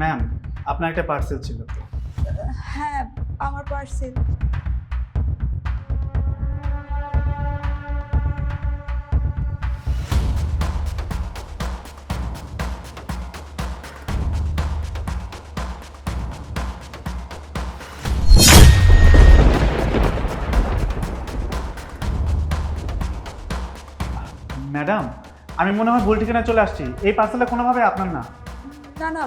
Ma'am, আপনার একটা parcel ছিল। হ্যাঁ, আমার পার্সেল। ম্যাডাম, আমি মনে হয় ভুল ঠিকানায় চলে আসছি। এই পার্সেলটা কোনোভাবে আপনার না। না না,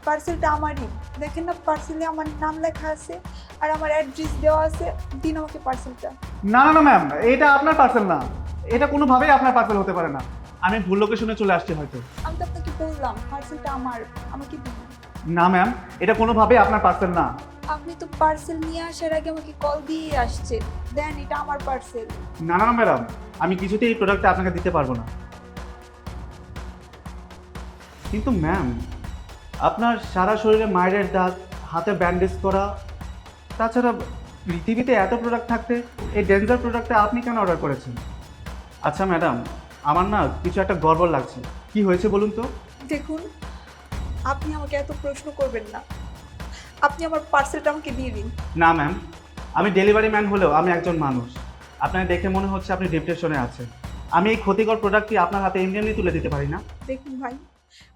পার্সেলটা আমারই। দেখেন না, পার্সেলে আমার নাম লেখা আছে আর আমার অ্যাড্রেস দেওয়া আছে। দিন আমাকে পার্সেলটা। না না না ম্যাম, এটা আপনার পার্সেল না। এটা কোনোভাবেই আপনার পার্সেল হতে পারে না। আমি ভুল লোকেশনে চলে আসছি হয়তো। আমি তো আপনাকে বললাম পার্সেলটা আমার, আমাকে দিন। না ম্যাম, এটা কোনোভাবেই আপনার পার্সেল না। আপনি তো পার্সেল নিয়ে আসার আগে আমাকে কল দিয়ে আসছেন। দেন, এটা আমার পার্সেল। না না না ম্যাডাম, আমি কিছুতেই এই প্রোডাক্টটা আপনাকে দিতে পারবো না। কিন্তু ম্যাম, আপনার সারা শরীরে মায়ের দাগ, হাতে ব্যান্ডেজ করা, তাছাড়া পৃথিবীতে এত প্রোডাক্ট থাকতে এই ডেঞ্জার প্রোডাক্টটা আপনি কেন অর্ডার করেছেন? আচ্ছা ম্যাডাম, আমার না কিছু একটা গড়বড় লাগছে। কি হয়েছে বলুন তো? দেখুন, আপনি আমাকে এত প্রশ্ন করবেন না। আপনি আমার পার্সেলটা আমাকে দিয়ে দিন। না ম্যাম, আমি ডেলিভারি ম্যান হলেও আমি একজন মানুষ। আপনাকে দেখে মনে হচ্ছে আপনি ডিপ্রেশনে আছেন। আমি এই ক্ষতিকর প্রোডাক্টটি আপনার হাতে এমনি এমনি তুলে দিতে পারি না। দেখুন ভাই,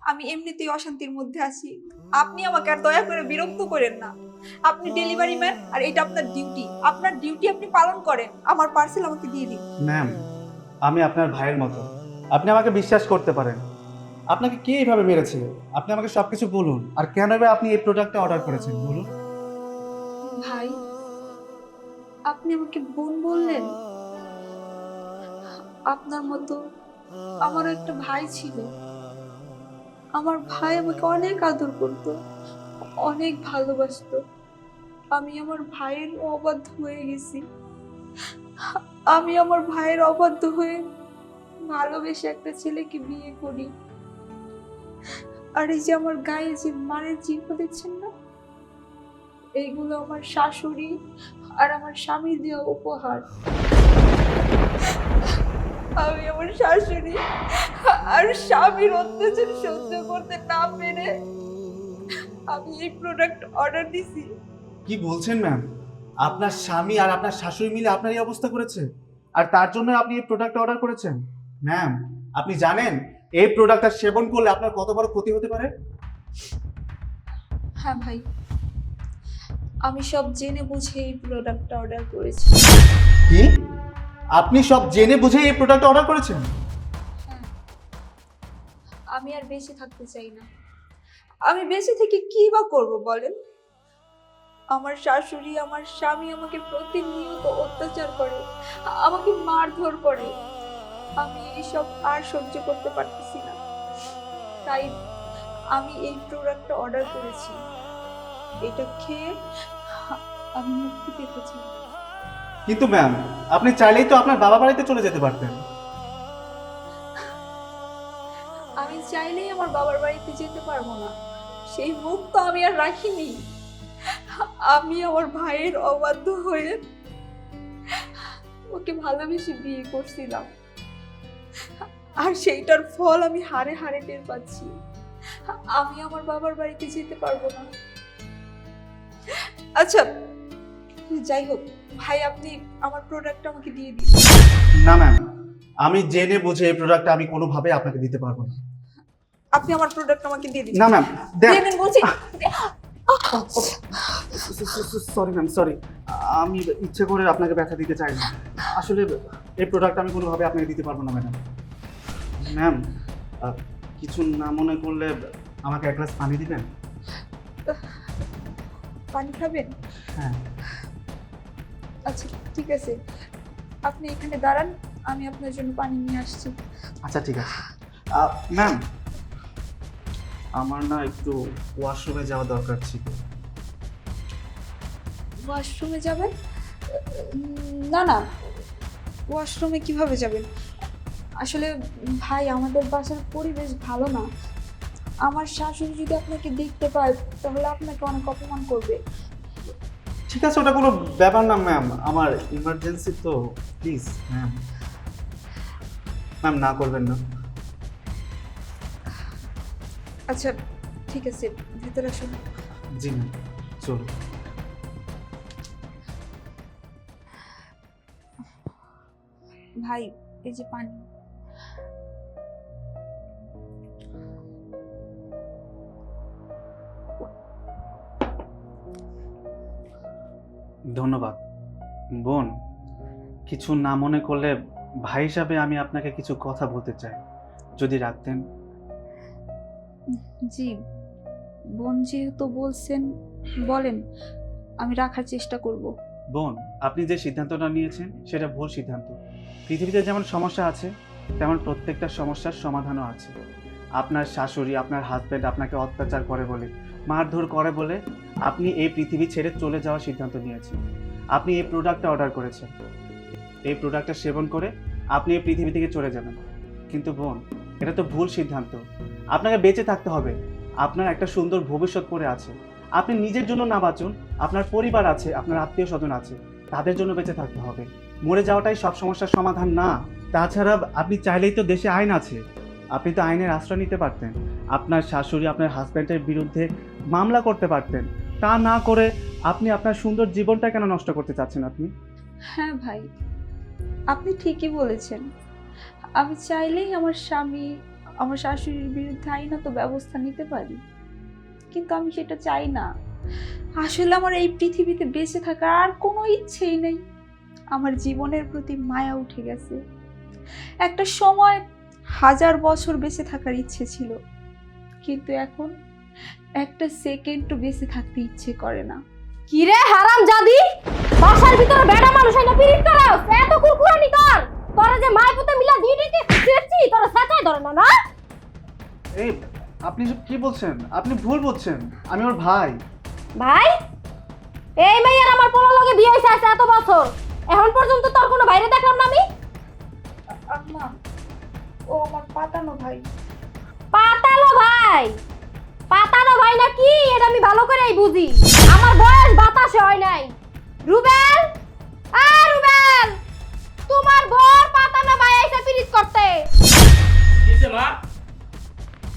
আমি এমনিতেই অশান্তির মধ্যে আছি। আপনি আমাকে আর দয়া করে বিরক্ত করেন না। আপনি ডেলিভারি ম্যান আর এটা আপনার ডিউটি। আপনার ডিউটি আপনি পালন করেন। আমার পার্সেল আমাকে দিয়ে দিন। ম্যাম, আমি আপনার ভাইয়ের মতো। আপনি আমাকে বিশ্বাস করতে পারেন। আপনাকে কে এইভাবে মেরেছে? আপনি আমাকে সব কিছু বলুন। আর কেন বা আপনি এই প্রোডাক্টটা অর্ডার করেছেন বলুন। ভাই, আপনি আমাকে বোন বললেন? আপনার মতো আমারও একটা ভাই ছিল। আমার ভাই আমাকে অনেক আদর করত, অনেক ভালোবাসতো। আমি আমার ভাইয়ের অবাধ্য হয়ে গেছি। আমি আমার ভাইয়ের অবাধ্য হয়ে ভালোবেসে একটা ছেলেকে বিয়ে করি। আর এই যে আমার গায়ে যে মানের চিহ্ন দেখছেন না, এইগুলো আমার শাশুড়ি আর আমার স্বামী দেওয়া উপহার। আমি আমার শাশুড়ি আর স্বামীর অত্যাচার সহ্য করতে না পেরে আমি এই প্রোডাক্ট অর্ডার দিছি। কি বলছেন ম্যাম? আপনার স্বামী আর আপনার শাশুড়ি মিলে আপনার এই অবস্থা করেছে, আর তার জন্য আপনি এই প্রোডাক্ট অর্ডার করেছেন? ম্যাম, আপনি জানেন এই প্রোডাক্টটা সেবন করলে আপনার কত বড় ক্ষতি হতে পারে? হ্যাঁ ভাই, আমি সব জেনে বুঝে এই প্রোডাক্টটা অর্ডার করেছি। কি? আপনি সব জেনে বুঝে এই প্রোডাক্ট অর্ডার করেছেন? হ্যাঁ, আমি আর বেঁচে থাকতে চাই না। আমি বেঁচে থেকে কি বা করবো বলেন? আমার শাশুড়ি, আমার স্বামী আমাকে প্রতিনিয়ত অত্যাচার করে, আমাকে মারধর করে। আমি এইসব আর সহ্য করতে পারতেছি না। তাই আমি এই প্রোডাক্টটা অর্ডার করেছি। এটা খেয়ে আমি মুক্তি পেতে চাই। কিন্তু ম্যাম, আপনি চাইলেই তো আপনার বাবা বাড়িতে চলে যেতে পারতেন। আমি চাইলেই আমার বাবার বাড়িতে যেতে পারবো না। সেই মুখ তো আমি আর রাখিনি। আমি আমার ভাইয়ের অবাধ্য হয়ে ওকে ভালোবেসে বিয়ে করছিলাম, আর সেইটার ফল আমি হাড়ে হাড়ে টের পাচ্ছি। আমি আমার বাবার বাড়িতে যেতে পারবো না। আচ্ছা, যাই হোক ভাই, আপনি আমার প্রোডাক্ট আমাকে দিয়ে দিন। না ম্যাম, আমি জেনে বুঝে এই প্রোডাক্টটা আমি কোনোভাবেই আপনাকে দিতে পারবো না। আপনি আমার প্রোডাক্ট আমাকে দিয়ে দিন। না ম্যাম, দিয়ে দিন বলছি। Sorry ma'am, sorry. আমি ইচ্ছে করে আপনাকে ব্যথা দিতে চাই না। আসলে এই প্রোডাক্ট আমি কোনোভাবে আপনাকে দিতে পারবো না ম্যাডাম। ম্যাম, কিছু না মনে করলে আমাকে এক গ্লাস পানি দিবেন? পানি খাবেন? হ্যাঁ। আচ্ছা, ঠিক আছে, আপনি এখানে দাঁড়ান, আমি আপনার জন্য পানি নিয়ে আসছি। আচ্ছা ঠিক আছে। ম্যাম, আমার না একটু ওয়াশরুমে যাওয়া দরকার ছিল। ওয়াশরুমে যাবেন? না না, ওয়াশরুমে কিভাবে যাবেন? আসলে ভাই, আমাদের বাসার পরিবেশ ভালো না। আমার শাশুড়ি যদি আপনাকে দেখতে পায় তাহলে আপনাকে অনেক অপমান করবে। ঠিক আছে, ওটা কোনো ব্যাপার না ম্যাম। আমার ইমার্জেন্সি তো, প্লিজ ম্যাম। ম্যাম, না করবেন না। আচ্ছা, ঠিক আছে, ভেতরে আসুন। জি ম্যাম, চলো। ভাই, এই যে পানি। ধন্যবাদ। বোন, কিছু না মনে করলে ভাই হিসাবে আমি আপনাকে কিছু কথা বলতে চাই, যদি রাখতেন। জি, বোন যেহেতু বলছেন, বলেন, আমি রাখার চেষ্টা করব। বোন, আপনি যে সিদ্ধান্তটা নিয়েছেন সেটা ভুল সিদ্ধান্ত। পৃথিবীতে যেমন সমস্যা আছে, তেমন প্রত্যেকটা সমস্যার সমাধানও আছে। আপনার শাশুড়ি, আপনার হাজব্যান্ড আপনাকে অত্যাচার করে বলে, মারধর করে বলে আপনি এই পৃথিবী ছেড়ে চলে যাওয়ার সিদ্ধান্ত নিয়েছেন। আপনি এই প্রোডাক্টটা অর্ডার করেছেন, এই প্রোডাক্টটা সেবন করে আপনি এই পৃথিবী থেকে চলে যাবেন। কিন্তু বোন, এটা তো ভুল সিদ্ধান্ত। আপনাকে বেঁচে থাকতে হবে, আপনার একটা সুন্দর ভবিষ্যৎ পড়ে আছে। আপনি নিজের জন্য না বাঁচুন, আপনার পরিবার আছে, আপনার আত্মীয় স্বজন আছে, তাদের জন্য বেঁচে থাকতে হবে। মরে যাওয়াটাই সব সমস্যার সমাধান না। তাছাড়া আপনি চাইলেই তো দেশে আইন আছে, আপনি তো আইনের আশ্রয় নিতে পারতেন। আপনার শাশুড়ি, আপনার হাজব্যান্ডের বিরুদ্ধে মামলা করতে পারতেন। তা না করে আপনি আপনার সুন্দর জীবনটা কেন নষ্ট করতে চাচ্ছেন আপনি? হ্যাঁ ভাই, আপনি ঠিকই বলেছেন। আমি চাইলেই আমার স্বামী, আমার শাশুড়ির বিরুদ্ধে আইনত ব্যবস্থা নিতে পারি, কিন্তু আমি সেটা চাই না। আসলে আমার এই পৃথিবীতে বেঁচে থাকার আর কোনো ইচ্ছেই নেই। আমার জীবনের প্রতি মায়া উঠে গেছে। একটা সময় 1000 বছর বেঁচে থাকার ইচ্ছে ছিল, কিন্তু এখন একটা সেকেন্ডও বেঁচে থাকতে ইচ্ছে করে না। কিরে হারাম জাদি, বাসার ভিতরে বেড়া মানুষ এনে পিরিত করাস, এত কুরকুরানি কর। তোরা যে মাই পুতে মিলা দিদিকে সেচি, তোরা সাচাই ধরে না না? এই, আপনি সব কি বলছেন? আপনি ভুল বলছেন, আমি ওর ভাই। ভাই, এই মেয়ের আমার পোলা লগে বিয়ে হইছে আজ এত বছর, এখন পর্যন্ত তোর কোনো বাইরে দেখলাম না আমি। আম্মা, ও আমার পাতানো ভাই। পাতালো ভাই, পাতানো ভাই না কি এটা আমি ভালো করেই বুঝি। আমার বয়স বাতাসে হয় নাই। রুবেল, রুবেল, তোমার বর পাতানো ভাই আইছে পিরিত করতে। কিসে মা?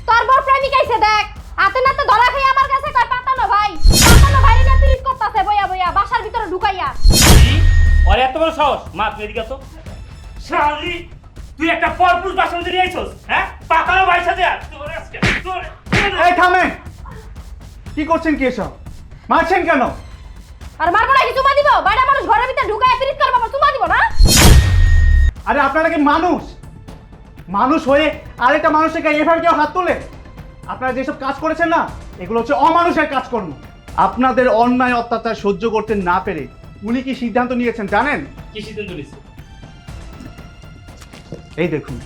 তোর বর প্রেমিক আইছে দেখ, হাতে নাতে ধরা খাই আমার কাছে কয় পাতানো ভাই। পাতানো ভাই না পিরিত করতেছে বইয়া বইয়া বাসার ভিতরে ঢুকাইয়া। কি? ওর এত বড় সাহস? মা তুই এদিকে আসো। শালি, তুই একটা পরপুরুষ বাসন দিয়ে আইছস, হ্যাঁ? পাকানো ভাই সাথে আর তোর আজকে তোর এই থামেন, কি করছেন কি এসব? মারছেন কেন? আর মারবো না কি চুমা দিব? বাইরে মানুষ ঘরের ভিতরে ঢুকাইয়া পিরিত করবে আবার চুমা দিব না? আরে আপনারা কি মানুষ? মানুষ হয়ে আরেকটা মানুষের গায়ে এভাবে কেউ হাত তোলে? আপনারা যেসব কাজ করেছেন না, এগুলো হচ্ছে অমানুষের কাজকর্ম। আপনাদের অন্যায় অত্যাচার সহ্য করতে না পেরে উনি কি সিদ্ধান্ত নিয়েছেন জানেন? কি সিদ্ধান্ত নিছিস? এই দেখুন।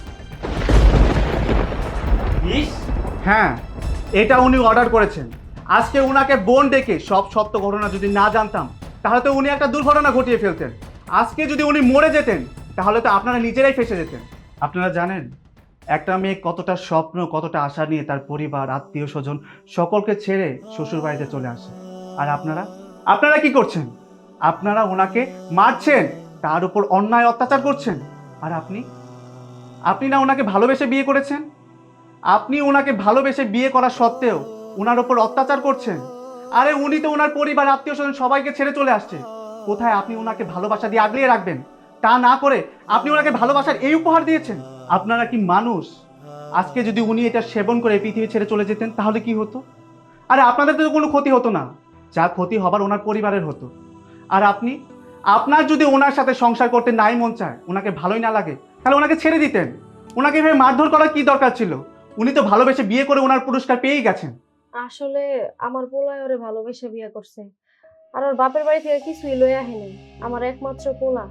ইস, হ্যাঁ, এটা উনি অর্ডার করেছেন। আজকে উনাকে বোন ডেকে সব সত্য ঘটনা যদি না জানতাম, তাহলে তো উনি একটা দুর্ঘটনা ঘটিয়ে ফেলতেন। আজকে যদি উনি মরে যেতেন, তাহলে তো আপনারা নিজেরাই ফেঁসে যেতেন। আপনারা জানেন একটা মেয়ে কতটা স্বপ্ন, কতটা আশা নিয়ে তার পরিবার, আত্মীয় স্বজন সকলকে ছেড়ে শ্বশুর বাড়িতে চলে আসে। আর আপনারা কি করছেন? আপনারা ওনাকে মারছেন, তার উপর অন্যায় অত্যাচার করছেন। আর আপনি না ওনাকে ভালোবেসে বিয়ে করেছেন? আপনি ওনাকে ভালোবেসে বিয়ে করা সত্ত্বেও ওনার ওপর অত্যাচার করছেন। আরে উনি তো ওনার পরিবার, আত্মীয় স্বজন সবাইকে ছেড়ে চলে আসছে। কোথায় আপনি ওনাকে ভালোবাসা দিয়ে আগলিয়ে রাখবেন? তা না করে আপনি ওনাকে ভালোবাসার এই উপহার দিয়েছেন। আপনারা কি মানুষ? আজকে যদি উনি এটা সেবন করে পৃথিবী ছেড়ে চলে যেতেন, তাহলে কি হতো? আরে আপনাদের তো কোনো ক্ষতি হতো না, যা ক্ষতি হবার ওনার পরিবারের হতো। আর আপনার যদি ওনার সাথে সংসার করতে নাই মন চায়, ওনাকে ভালোই না লাগে, তাহলে ওনাকে ছেড়ে দিতেন। ওনাকে এভাবে মারধর করার কি দরকার ছিল? উনি তো ভালোবেসে বিয়ে করে ওনার পুরস্কার পেয়েই গেছেন। আসলে আমার পোলায় ওরে ভালোবেসে বিয়ে করছে, আর ওর বাপের বাড়ি থেকে কিছুই লই আহে নাই। আমার একমাত্র পোলা।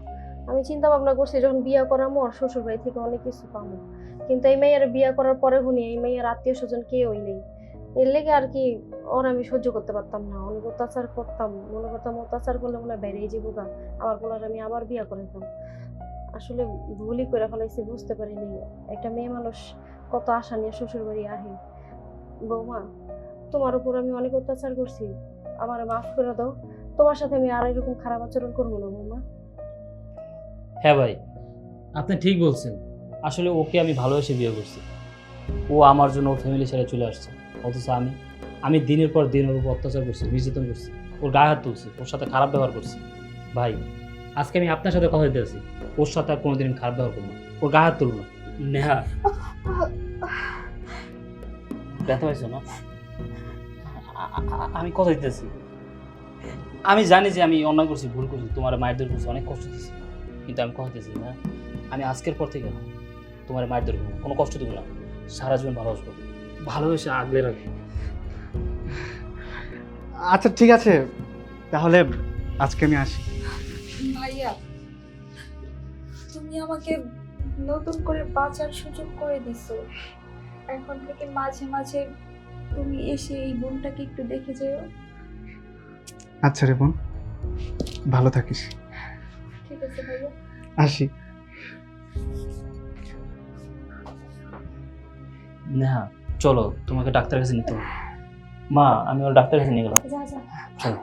আমি চিন্তা ভাবনা করছি যখন বিয়ে করামো ওর শ্বশুর বাড়ি থেকে অনেক কিছু পাবো, কিন্তু এই মেয়ের বিয়ে করার পরে শুনি এই মেয়ের আত্মীয় স্বজন কেউই নেই। এর লেগে আর কি ওর আমি সহ্য করতে পারতাম না, অনেক অত্যাচার করতাম। মনে করতাম অত্যাচার করলে মনে হয় বেড়েই যাবো গা, আমার পোলার আমি আবার বিয়ে করাইতাম। আসলে ভুলই করে ফেলাইছি, বুঝতে পারিনি একটা মেয়ে মানুষ কত আশা নিয়ে শ্বশুর বাড়ি আহে। বৌমা, তোমার উপর আমি অনেক অত্যাচার করছি, আমার মাফ করে দাও। তোমার সাথে আমি আর এরকম খারাপ আচরণ করবো না বৌমা। হ্যাঁ ভাই, আপনি ঠিক বলছেন। আসলে ওকে আমি ভালোবেসে বিয়ে করছি। ও আমার জন্য ওর ফ্যামিলি ছেড়ে চলে আসছে, অথচ আমি আমি দিনের পর দিন ওর উপর অত্যাচার করছি, নির্যাতন করছি, ওর গায়ে হাত তুলছি, ওর সাথে খারাপ ব্যবহার করছি। ভাই আজকে আমি আপনার সাথে কথা দিতে আছি, ওর সাথে আর কোনোদিন খারাপ ব্যবহার করবো না, ওর গায়ে হাত তুলবো না। নেহা, ব্যথা পাইছো না? আমি কথা দিতেছি, আমি জানি যে আমি অন্যায় করছি, ভুল করছি, তোমার মায়ের দূর করছি, অনেক কষ্ট দিচ্ছি, কিন্তু আমি কথা দিতেছি না, আমি আজকের পর থেকে তোমার মায়ের দূর করবো, কোনো কষ্ট দেবো না, সারা জীবন ভালোবাসবো, ভালোবেসে আগলে রাখবো। আচ্ছা ঠিক আছে, তাহলে আজকে আমি আসি। ভাইয়া, তুমি আমাকে নতুন করে বাঁচার সুযোগ করে দিছো। এখন থেকে মাঝে মাঝে তুমি এসে এই বোনটাকে একটু দেখে যেও। আচ্ছা রে বোন, ভালো থাকিস। ঠিক আছে ভাইয়া। আসি। নেহা চলো, তোমাকে ডাক্তারের কাছে নিতে হবে। মা, আমি ওর ডাক্তারের কাছে নিয়ে গেলাম। যা যা। চলো।